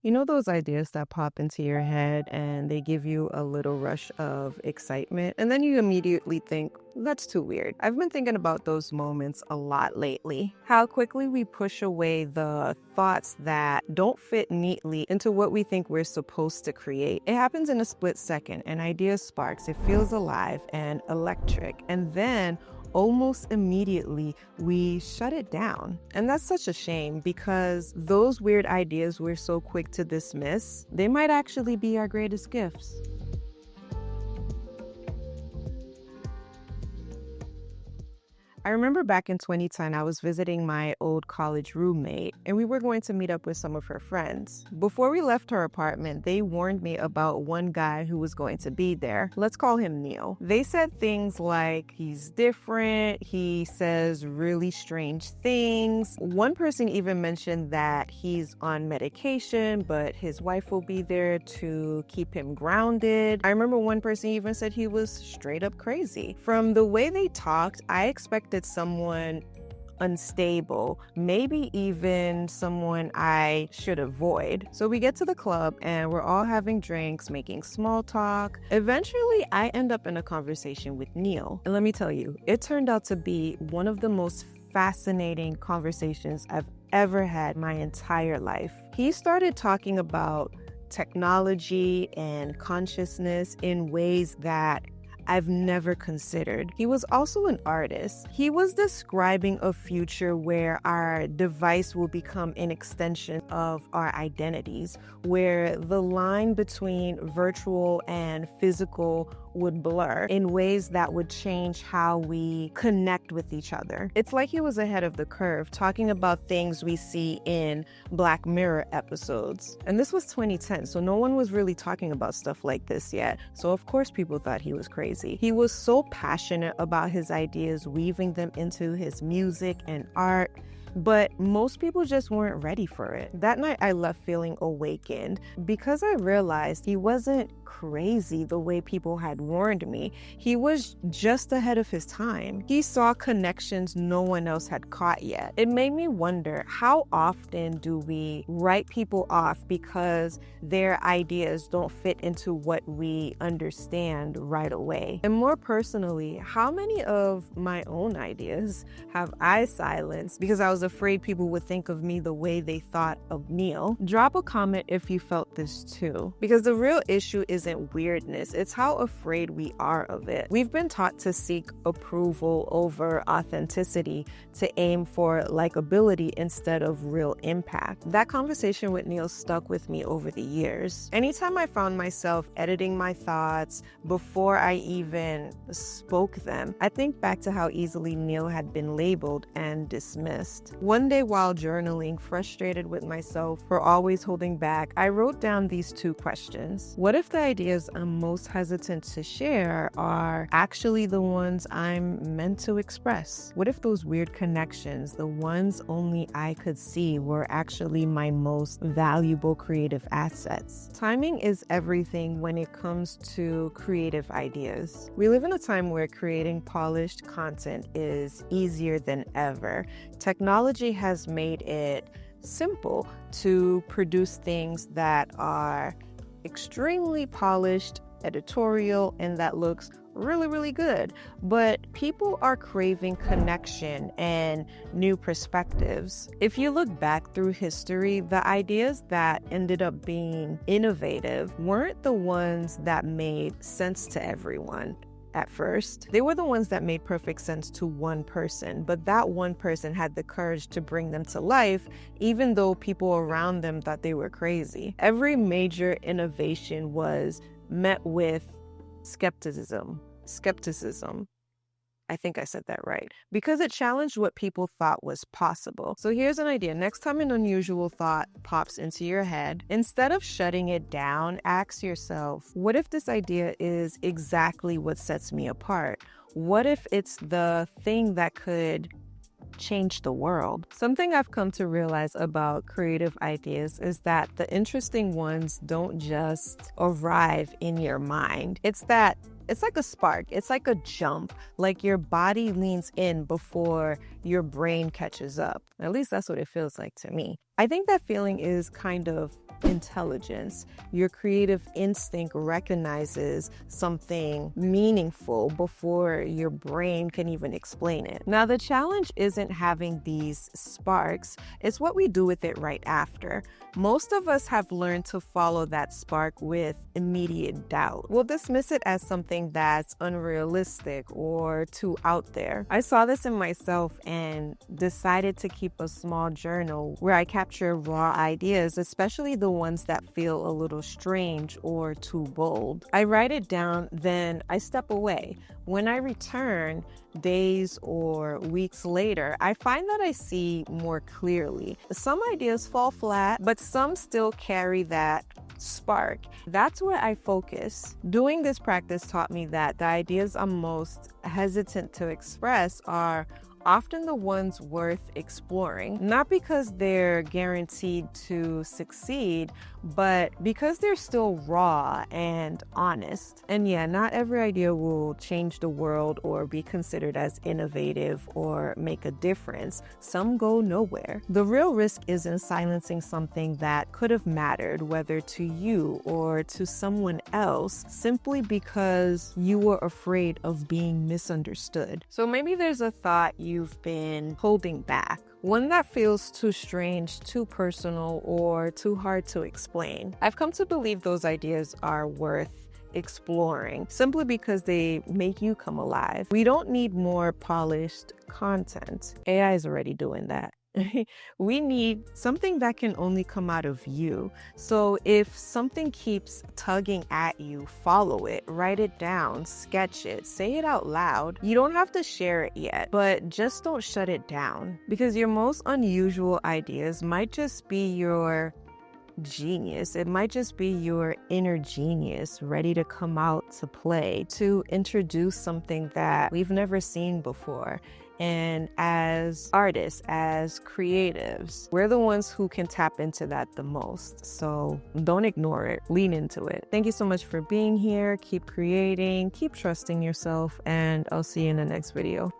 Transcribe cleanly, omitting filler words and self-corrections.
You know those ideas that pop into your head and they give you a little rush of excitement, and then you immediately think, that's too weird. I've been thinking about those moments a lot lately. How quickly we push away the thoughts that don't fit neatly into what we think we're supposed to create. It happens in a split second. An idea sparks, it feels alive and electric, and then almost immediately we shut it down. And that's such a shame because those weird ideas we're so quick to dismiss, they might actually be our greatest gifts. I remember back in 2010, I was visiting my old college roommate, and we were going to meet up with some of her friends. Before we left her apartment, they warned me about one guy who was going to be there. Let's call him Neil. They said things like, he's different, he says really strange things. One person even mentioned that he's on medication, but his wife will be there to keep him grounded. I remember one person even said he was straight up crazy. From the way they talked, I expected someone unstable, maybe even someone I should avoid. So we get to the club and we're all having drinks, making small talk. Eventually, I end up in a conversation with Neil. And let me tell you, it turned out to be one of the most fascinating conversations I've ever had my entire life. He started talking about technology and consciousness in ways that I've never considered. He was also an artist. He was describing a future where our device will become an extension of our identities, where the line between virtual and physical would blur in ways that would change how we connect with each other. It's like he was ahead of the curve, talking about things we see in Black Mirror episodes. And this was 2010, so no one was really talking about stuff like this yet. So of course people thought he was crazy. He was so passionate about his ideas, weaving them into his music and art, but most people just weren't ready for it. That night I left feeling awakened because I realized he wasn't crazy the way people had warned me. He was just ahead of his time. He saw connections no one else had caught yet. It made me wonder, how often do we write people off because their ideas don't fit into what we understand right away? And more personally, how many of my own ideas have I silenced because I was afraid people would think of me the way they thought of Neil? Drop a comment if you felt this too, because the real issue isn't weirdness, it's how afraid we are of it. We've been taught to seek approval over authenticity, to aim for likability instead of real impact. That conversation with Neil stuck with me over the years. Anytime I found myself editing my thoughts before I even spoke them, I think back to how easily Neil had been labeled and dismissed. One day while journaling, frustrated with myself for always holding back, I wrote down these two questions. What if the ideas I'm most hesitant to share are actually the ones I'm meant to express? What if those weird connections, the ones only I could see, were actually my most valuable creative assets? Timing is everything when it comes to creative ideas. We live in a time where creating polished content is easier than ever. Technology has made it simple to produce things that are extremely polished, editorial, and that looks really, really good. But people are craving connection and new perspectives. If you look back through history, the ideas that ended up being innovative weren't the ones that made sense to everyone. At first, they were the ones that made perfect sense to one person, but that one person had the courage to bring them to life, even though people around them thought they were crazy. Every major innovation was met with skepticism. I think I said that right, because it challenged what people thought was possible. So here's an idea. Next time an unusual thought pops into your head, instead of shutting it down, ask yourself, what if this idea is exactly what sets me apart? What if it's the thing that could change the world? Something I've come to realize about creative ideas is that the interesting ones don't just arrive in your mind. It's like a spark. It's like a jump. Like your body leans in before your brain catches up. At least that's what it feels like to me. I think that feeling is kind of intelligence. Your creative instinct recognizes something meaningful before your brain can even explain it. Now, the challenge isn't having these sparks, it's what we do with it right after. Most of us have learned to follow that spark with immediate doubt. We'll dismiss it as something that's unrealistic or too out there. I saw this in myself and decided to keep a small journal where I capture raw ideas, especially the ones that feel a little strange or too bold. I write it down, then I step away. When I return, days or weeks later, I find that I see more clearly. Some ideas fall flat, but some still carry that spark. That's where I focus. Doing this practice taught me that the ideas I'm most hesitant to express are often the ones worth exploring, not because they're guaranteed to succeed, but because they're still raw and honest. And yeah, not every idea will change the world or be considered as innovative or make a difference. Some go nowhere. The real risk is in silencing something that could have mattered, whether to you or to someone else, simply because you were afraid of being misunderstood. So maybe there's a thought you've been holding back, one that feels too strange, too personal, or too hard to explain. I've come to believe those ideas are worth exploring simply because they make you come alive. We don't need more polished content. AI is already doing that. We need something that can only come out of you. So if something keeps tugging at you, follow it, write it down, sketch it, say it out loud. You don't have to share it yet, but just don't shut it down, because your most unusual ideas might just be your genius. It might just be your inner genius ready to come out to play, to introduce something that we've never seen before. And as artists, as creatives, we're the ones who can tap into that the most. So don't ignore it. Lean into it. Thank you so much for being here. Keep creating, keep trusting yourself, and I'll see you in the next video.